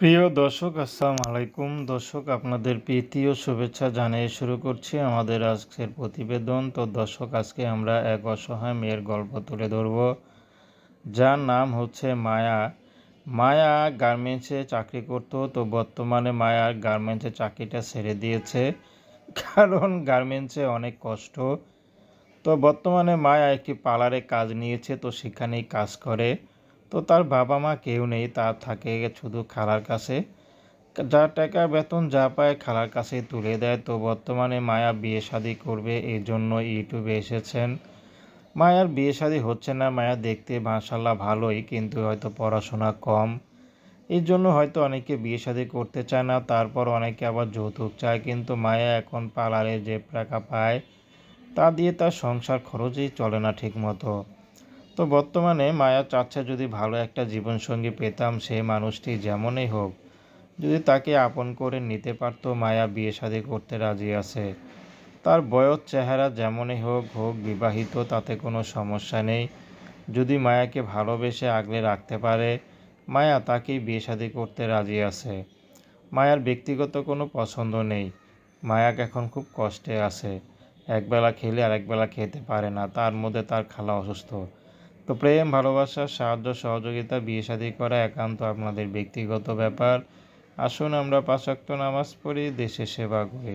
প্রিয় দর্শক, আসসালামু আলাইকুম। দর্শক, আপনাদের প্রীতি ও শুভেচ্ছা জানিয়ে শুরু করছি আমাদের আজকের প্রতিবেদন। তো দর্শক, আজকে আমরা এক অসহায় মেয়ের গল্প তুলে ধরব, যার নাম হচ্ছে মায়া। মায়া গার্মেন্টসে চাকরি করত। তো বর্তমানে মায়া গার্মেন্টসে চাকরিটা ছেড়ে দিয়েছে, কারণ গার্মেন্টসে অনেক কষ্ট। তো বর্তমানে মায়া একটি পার্লারে কাজ নিয়েছে, তো সেখানেই কাজ করে। তো তার বাবা মা কেউ নেই, তার থাকে শুধু খালার কাছে। যা টাকা বেতন যা পায় খালার কাছেই তুলে দেয়। তো বর্তমানে মায়া বিয়ে শাদী করবে, এই জন্য ইউটিউবে এসেছেন। মায়ার বিয়ে শাদী হচ্ছে না। মায়া দেখতে মাশাআল্লাহ ভালোই, কিন্তু হয়তো পড়াশোনা কম, এই জন্য হয়তো অনেকে বিয়ে শাদী করতে চায় না। তারপর অনেকে আবার যৌতুক চায়, কিন্তু মায়া এখন পার্লারে যে টাকা পায় তা দিয়ে তার সংসার খরচই চলে না ঠিক মতো। তো বর্তমানে মায়া চাচ্ছে, যদি ভালো একটা জীবনসঙ্গী পেতাম, সেই মানুষটি যেমনই হোক, যদি তাকে আপন করে নিতে পারতো। মায়া বিয়ে শাদী করতে রাজি আছে। তার বয়স চেহারা যেমনই হোক হোক বিবাহিত, তাতে কোনো সমস্যা নেই। যদি মায়াকে ভালোবেসে আগলে রাখতে পারে, মায়া তাকেই বিয়ে শাদী করতে রাজি আছে। মায়ার ব্যক্তিগত কোনো পছন্দ নেই। মায়া এখন খুব কষ্টে আছে। একবেলা খেলে আরেকবেলা খেতে পারে না, তার মধ্যে তার খালা অসুস্থ। তো প্রেম, ভালোবাসা, সাহায্য, সহযোগিতা, বিয়ে শাদী করা একান্ত আপনাদের ব্যক্তিগত ব্যাপার। আসুন আমরা ৫ ওয়াক্ত নামাজ পড়ি, দেশের সেবা করি।